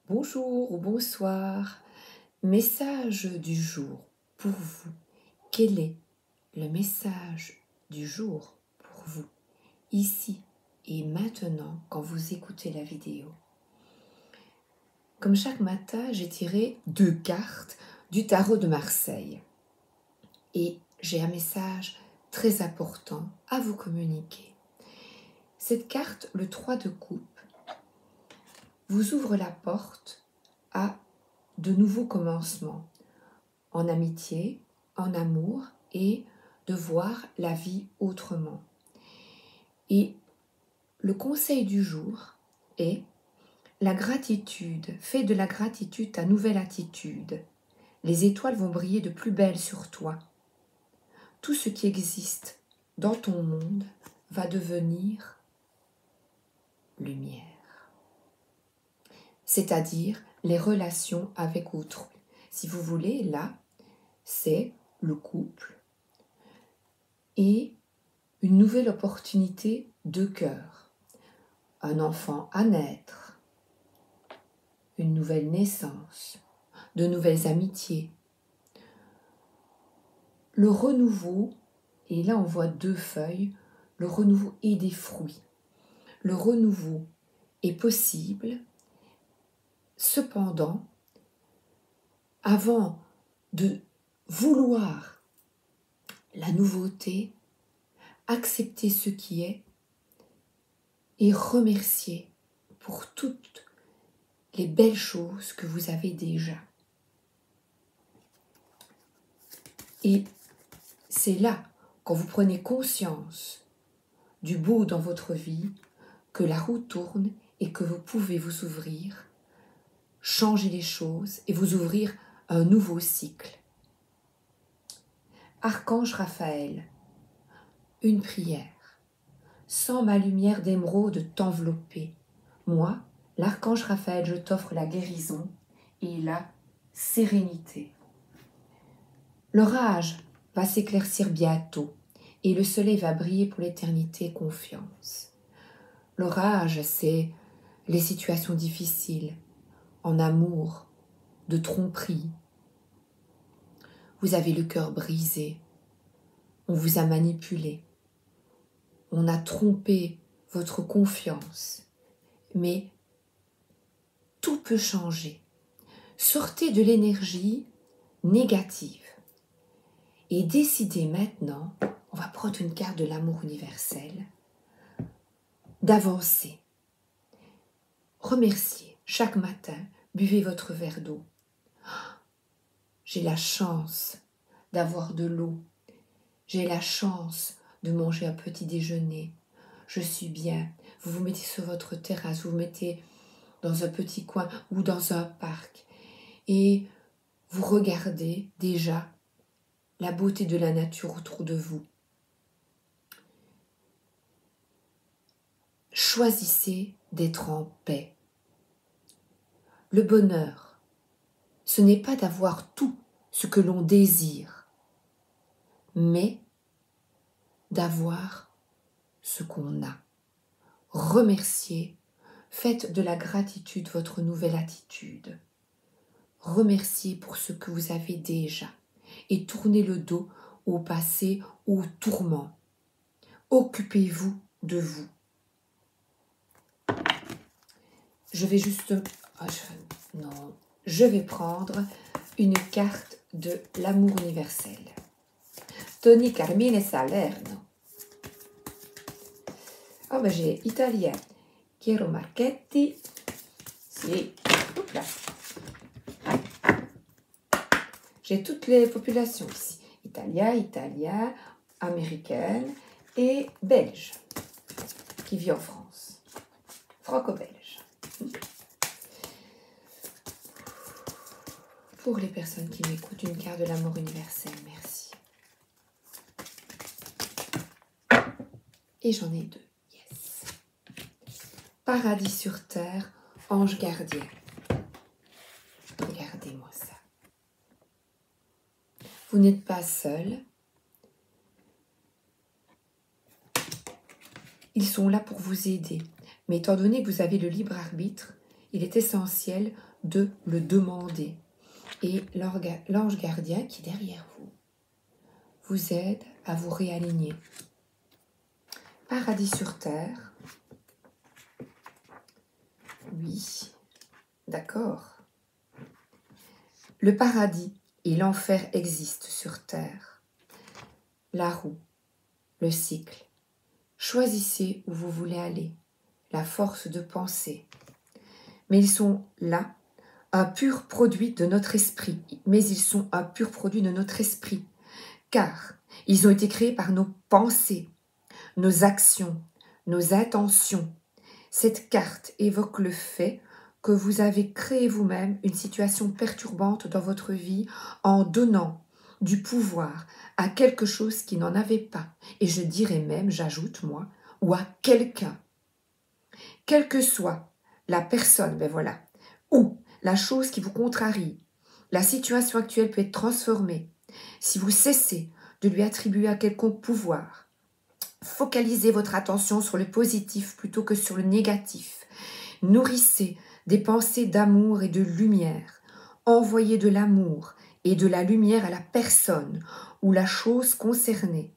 Bonjour ou bonsoir. Message du jour pour vous. Quel est le message du jour pour vous, ici et maintenant, quand vous écoutez la vidéo? Comme chaque matin, j'ai tiré 2 cartes du tarot de Marseille. Et j'ai un message très important à vous communiquer. Cette carte, le 3 de coupe, vous ouvre la porte à de nouveaux commencements, en amitié, en amour et de voir la vie autrement. Et le conseil du jour est la gratitude. Fais de la gratitude ta nouvelle attitude. Les étoiles vont briller de plus belle sur toi. Tout ce qui existe dans ton monde va devenir lumière. C'est-à-dire les relations avec autrui. Si vous voulez, là, c'est le couple et une nouvelle opportunité de cœur, un enfant à naître, une nouvelle naissance, de nouvelles amitiés. Le renouveau, et là on voit 2 feuilles, le renouveau et des fruits. Le renouveau est possible, cependant, avant de vouloir la nouveauté, accepter ce qui est et remercier pour toutes les belles choses que vous avez déjà. Et c'est là, quand vous prenez conscience du beau dans votre vie, que la roue tourne et que vous pouvez vous ouvrir, changer les choses et vous ouvrir un nouveau cycle. Archange Raphaël, une prière. Sans ma lumière d'émeraude t'envelopper. Moi, l'archange Raphaël, je t'offre la guérison et la sérénité. L'orage va s'éclaircir bientôt et le soleil va briller pour l'éternité, confiance. L'orage, c'est les situations difficiles, en amour, de tromperie. Vous avez le cœur brisé, on vous a manipulé, on a trompé votre confiance, mais tout peut changer. Sortez de l'énergie négative et décidez maintenant, on va prendre une carte de l'amour universel, d'avancer. Remerciez chaque matin, buvez votre verre d'eau. J'ai la chance d'avoir de l'eau. J'ai la chance de manger un petit déjeuner. Je suis bien. Vous vous mettez sur votre terrasse, vous vous mettez dans un petit coin ou dans un parc et vous regardez déjà la beauté de la nature autour de vous. Choisissez d'être en paix. Le bonheur, ce n'est pas d'avoir tout ce que l'on désire, mais d'avoir ce qu'on a. Remerciez, faites de la gratitude votre nouvelle attitude. Remerciez pour ce que vous avez déjà et tournez le dos au passé, au tourment. Occupez-vous de vous. Je vais juste... je vais prendre une carte de l'amour universel. Tony Carmine Salerno. Oh ben j'ai italien. Piero Marchetti. Si. J'ai toutes les populations ici. Italien, américaine et belge qui vit en France. Franco-belge. Pour les personnes qui m'écoutent, une carte de l'amour universel, merci. Et j'en ai 2, yes. Paradis sur terre, ange gardien. Regardez-moi ça. Vous n'êtes pas seul. Ils sont là pour vous aider. Mais étant donné que vous avez le libre arbitre, il est essentiel de le demander. Et l'ange gardien qui est derrière vous aide à vous réaligner. Paradis sur terre. Oui, d'accord. Le paradis et l'enfer existent sur terre. La roue, le cycle. Choisissez où vous voulez aller, la force de penser. Mais ils sont là, un pur produit de notre esprit. Car ils ont été créés par nos pensées, nos actions, nos intentions. Cette carte évoque le fait que vous avez créé vous-même une situation perturbante dans votre vie en donnant du pouvoir à quelque chose qui n'en avait pas. Et je dirais même, j'ajoute moi, ou à quelqu'un. Quelle que soit la personne, ou la chose qui vous contrarie, la situation actuelle peut être transformée. Si vous cessez de lui attribuer un quelconque pouvoir, focalisez votre attention sur le positif plutôt que sur le négatif. Nourrissez des pensées d'amour et de lumière. Envoyez de l'amour et de la lumière à la personne ou la chose concernée.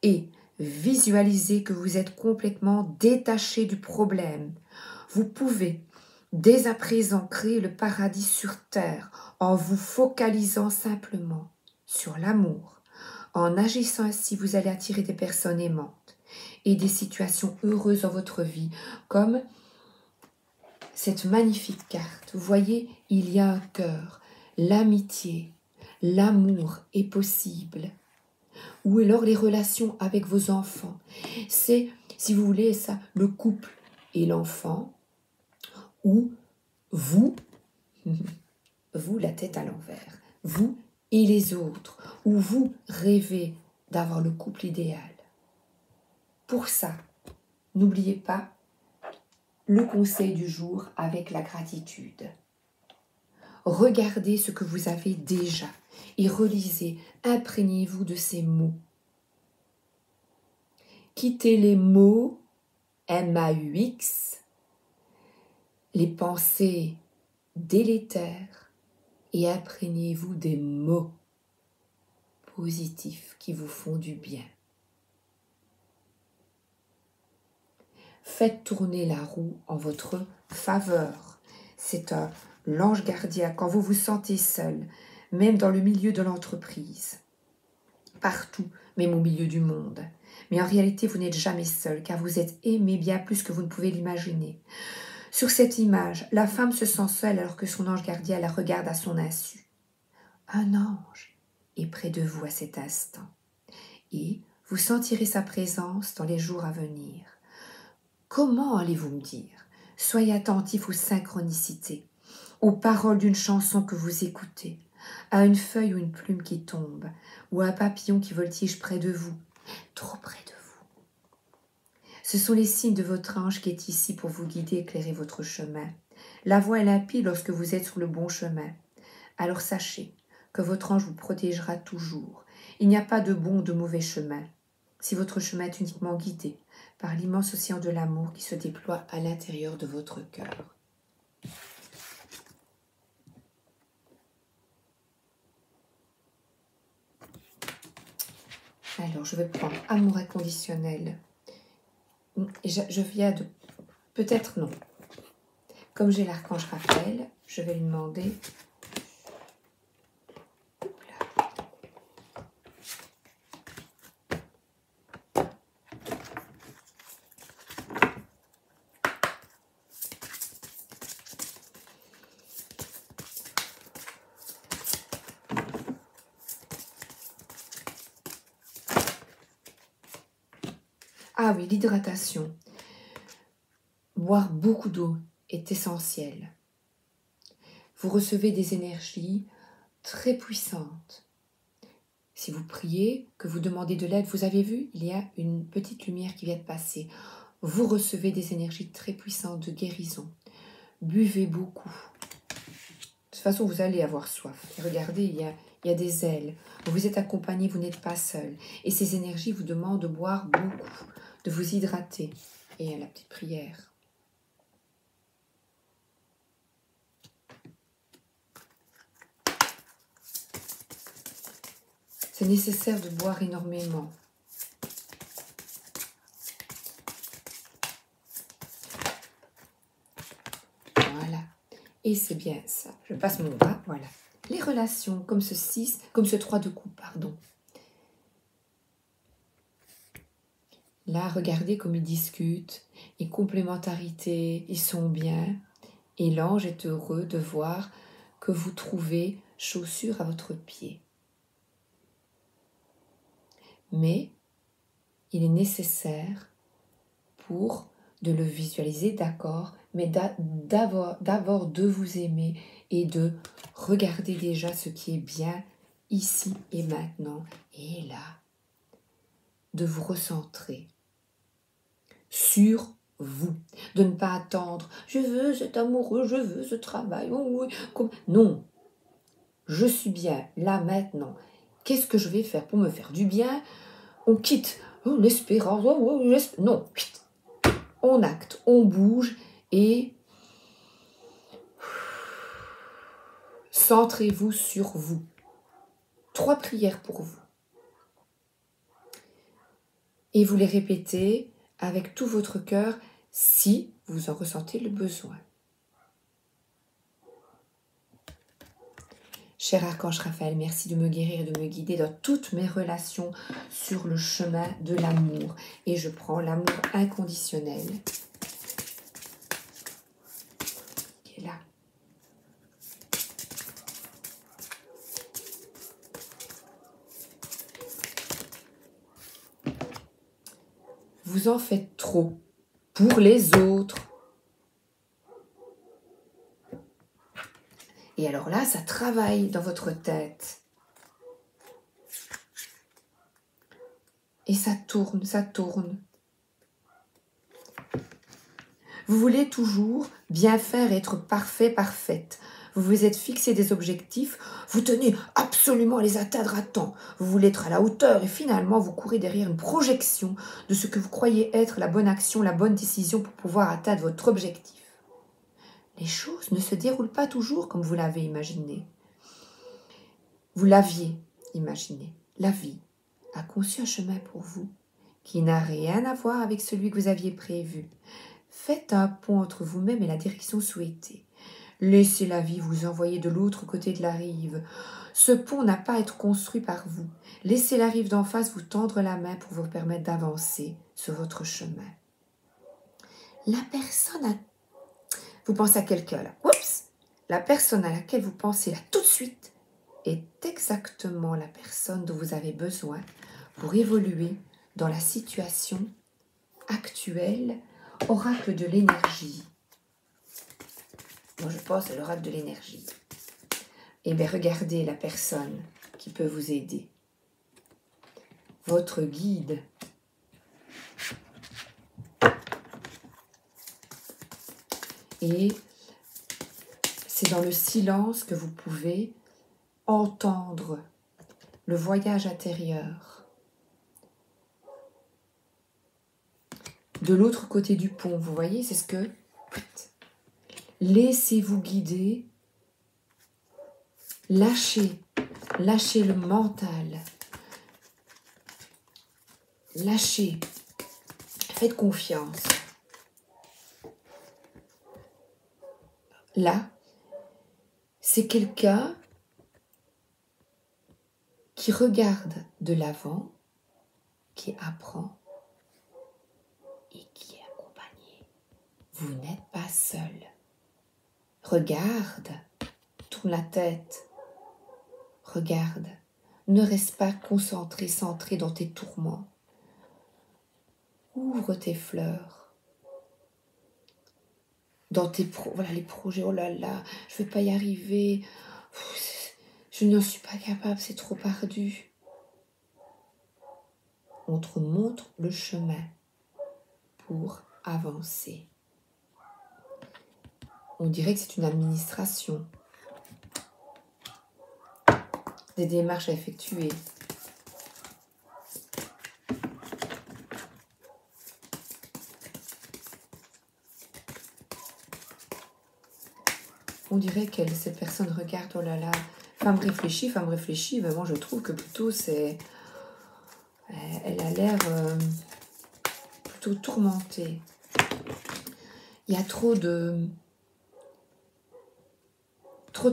Et visualisez que vous êtes complètement détaché du problème. Vous pouvez dès à présent créer le paradis sur terre en vous focalisant simplement sur l'amour. En agissant ainsi, vous allez attirer des personnes aimantes et des situations heureuses dans votre vie, comme cette magnifique carte. Vous voyez, il y a un cœur, l'amitié, l'amour est possible. Ou alors les relations avec vos enfants. C'est, si vous voulez, ça, le couple et l'enfant, ou vous, vous la tête à l'envers, vous et les autres, ou vous rêvez d'avoir le couple idéal. Pour ça, n'oubliez pas le conseil du jour avec la gratitude. Regardez ce que vous avez déjà et relisez, imprégnez-vous de ces mots. Quittez les mots MAUX, les pensées délétères et imprégnez-vous des mots positifs qui vous font du bien. Faites tourner la roue en votre faveur. C'est l'ange gardien quand vous vous sentez seul, même dans le milieu de l'entreprise, partout, même au milieu du monde. Mais en réalité, vous n'êtes jamais seul, car vous êtes aimé bien plus que vous ne pouvez l'imaginer. Sur cette image, la femme se sent seule alors que son ange gardien la regarde à son insu. Un ange est près de vous à cet instant, et vous sentirez sa présence dans les jours à venir. Comment allez-vous me dire? Soyez attentif aux synchronicités, aux paroles d'une chanson que vous écoutez, à une feuille ou une plume qui tombe, ou à un papillon qui voltige près de vous, trop près de vous. Ce sont les signes de votre ange qui est ici pour vous guider, éclairer votre chemin. La voie est limpide lorsque vous êtes sur le bon chemin. Alors sachez que votre ange vous protégera toujours. Il n'y a pas de bon ou de mauvais chemin. Si votre chemin est uniquement guidé par l'immense océan de l'amour qui se déploie à l'intérieur de votre cœur. Alors, je vais prendre amour inconditionnel. Et je viens de... Peut-être non. Comme j'ai l'archange Raphaël, je vais lui demander... Ah oui, l'hydratation. Boire beaucoup d'eau est essentiel. Vous recevez des énergies très puissantes. Si vous priez, que vous demandez de l'aide, vous avez vu, il y a une petite lumière qui vient de passer. Vous recevez des énergies très puissantes de guérison. Buvez beaucoup. De toute façon, vous allez avoir soif. Et regardez, il y a des ailes. Vous êtes accompagné, vous n'êtes pas seul. Et ces énergies vous demandent de boire beaucoup, de vous hydrater. Et à la petite prière. C'est nécessaire de boire énormément. Voilà. Et c'est bien ça. Je passe mon bras, voilà. Les relations, comme ce 6, comme ce 3 de coupe, pardon. Là, regardez comme ils discutent, et complémentarité, ils sont bien. Et l'ange est heureux de voir que vous trouvez chaussure à votre pied. Mais il est nécessaire pour de le visualiser, d'accord, mais d'abord de vous aimer et de regarder déjà ce qui est bien ici et maintenant. Et là, de vous recentrer sur vous, de ne pas attendre « je veux cet amoureux, je veux ce travail, oh oui. » Non, je suis bien là maintenant. Qu'est-ce que je vais faire pour me faire du bien? On quitte l'espérance, non, on acte, on bouge et centrez-vous sur vous. 3 prières pour vous. Et vous les répétez avec tout votre cœur si vous en ressentez le besoin. Cher Archange Raphaël, merci de me guérir et de me guider dans toutes mes relations sur le chemin de l'amour. Et je prends l'amour inconditionnel qui est là. Vous en faites trop pour les autres. Et alors là, ça travaille dans votre tête. Et ça tourne, ça tourne. Vous voulez toujours bien faire, être parfait, parfaite. Vous vous êtes fixé des objectifs, vous tenez absolument à les atteindre à temps. Vous voulez être à la hauteur et finalement vous courez derrière une projection de ce que vous croyez être la bonne action, la bonne décision pour pouvoir atteindre votre objectif. Les choses ne se déroulent pas toujours comme vous l'avez imaginé. Vous l'aviez imaginé. La vie a conçu un chemin pour vous qui n'a rien à voir avec celui que vous aviez prévu. Faites un pont entre vous-même et la direction souhaitée. Laissez la vie vous envoyer de l'autre côté de la rive. Ce pont n'a pas à être construit par vous. Laissez la rive d'en face vous tendre la main pour vous permettre d'avancer sur votre chemin. La personne à... Vous pensez à quelqu'un là. Oups! La personne à laquelle vous pensez là tout de suite est exactement la personne dont vous avez besoin pour évoluer dans la situation actuelle. Oracle de l'énergie. Moi, je pense à l'oracle de l'énergie. Eh bien, regardez la personne qui peut vous aider. Votre guide. Et c'est dans le silence que vous pouvez entendre le voyage intérieur. De l'autre côté du pont, vous voyez, c'est ce que... Laissez-vous guider. Lâchez le mental. Lâchez. Faites confiance. Là, c'est quelqu'un qui regarde de l'avant, qui apprend et qui est accompagné. Vous n'êtes pas seul. Regarde, tourne la tête. Regarde, ne reste pas concentré, centré dans tes tourments. Ouvre tes fleurs. Dans tes voilà les projets, oh là là, je ne vais pas y arriver. Je n'en suis pas capable, c'est trop ardu. On te montre le chemin pour avancer. On dirait que c'est une administration. Des démarches à effectuer. On dirait que cette personne regarde, oh là là, Femme réfléchie, mais moi je trouve que plutôt c'est... Elle a l'air plutôt tourmentée. Il y a trop de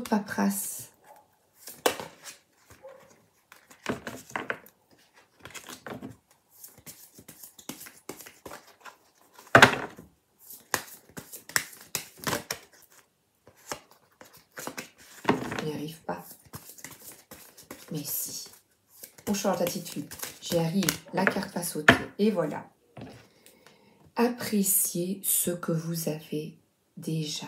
paperasse. Je n'y arrive pas. Mais si. On change d'attitude. J'y arrive. La carte va sauter. Et voilà. Appréciez ce que vous avez déjà.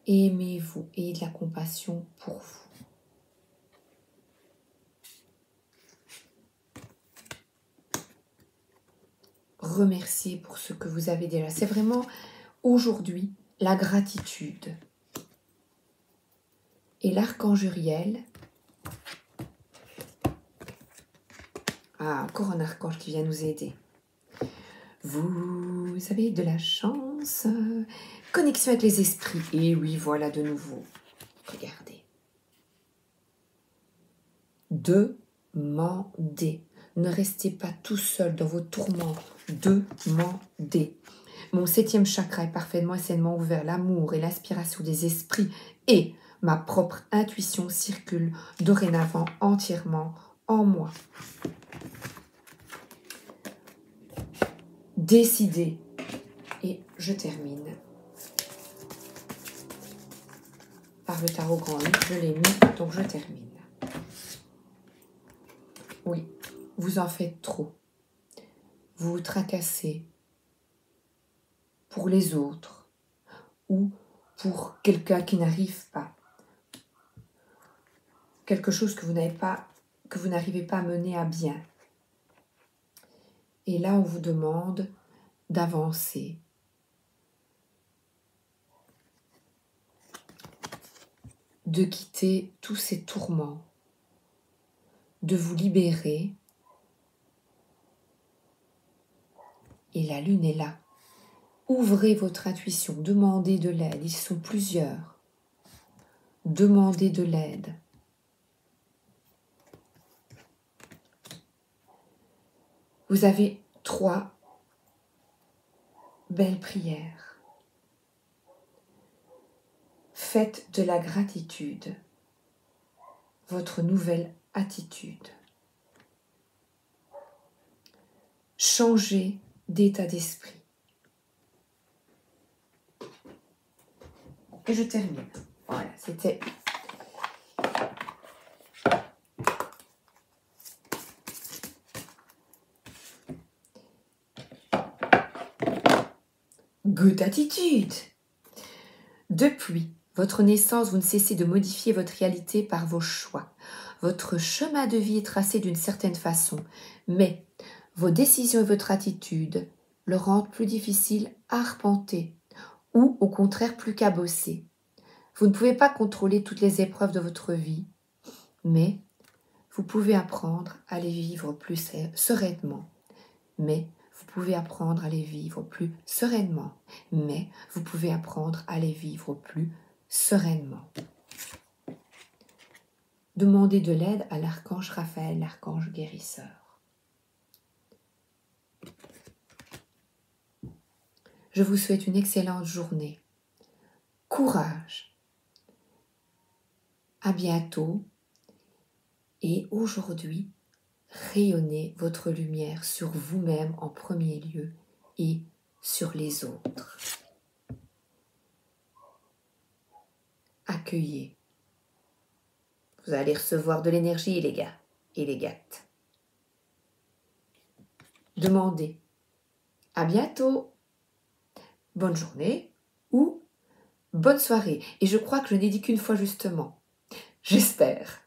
Aimez-vous. Ayez de la compassion pour vous. Remerciez pour ce que vous avez déjà. C'est vraiment aujourd'hui la gratitude. Et l'archange Uriel. Ah, encore un archange qui vient nous aider. Vous avez de la chance. Connexion avec les esprits. Et oui, voilà de nouveau. Regardez. Demandez. Ne restez pas tout seul dans vos tourments. Demandez. Mon 7e chakra est parfaitement et sainement ouvert. L'amour et l'inspiration des esprits et ma propre intuition circulent dorénavant entièrement en moi. Décidez. Et je termine par le tarot grand livre. Je l'ai mis, donc je termine. Oui, vous en faites trop. Vous vous tracassez pour les autres ou pour quelqu'un qui n'arrive pas. Quelque chose que vous n'arrivez pas à mener à bien. Et là, on vous demande d'avancer. De quitter tous ces tourments. De vous libérer. Et la lune est là. Ouvrez votre intuition. Demandez de l'aide. Ils sont plusieurs. Demandez de l'aide. Vous avez 3 belles prières. Faites de la gratitude votre nouvelle attitude. Changez d'état d'esprit. Et je termine. Voilà, c'était... Good attitude. Depuis votre naissance, vous ne cessez de modifier votre réalité par vos choix. Votre chemin de vie est tracé d'une certaine façon, mais vos décisions et votre attitude le rendent plus difficile à arpenter ou au contraire plus cabossé. Vous ne pouvez pas contrôler toutes les épreuves de votre vie, mais vous pouvez apprendre à les vivre plus sereinement. Mais vous pouvez apprendre à les vivre plus sereinement. Mais vous pouvez apprendre à les vivre plus sereinement. Demandez de l'aide à l'archange Raphaël, l'archange guérisseur. Je vous souhaite une excellente journée. Courage. À bientôt. Et aujourd'hui, rayonnez votre lumière sur vous-même en premier lieu et sur les autres. Accueillez. Vous allez recevoir de l'énergie, les gars et les gattes. Demandez. À bientôt. Bonne journée ou bonne soirée. Et je crois que je n'ai dit qu'une fois justement. J'espère.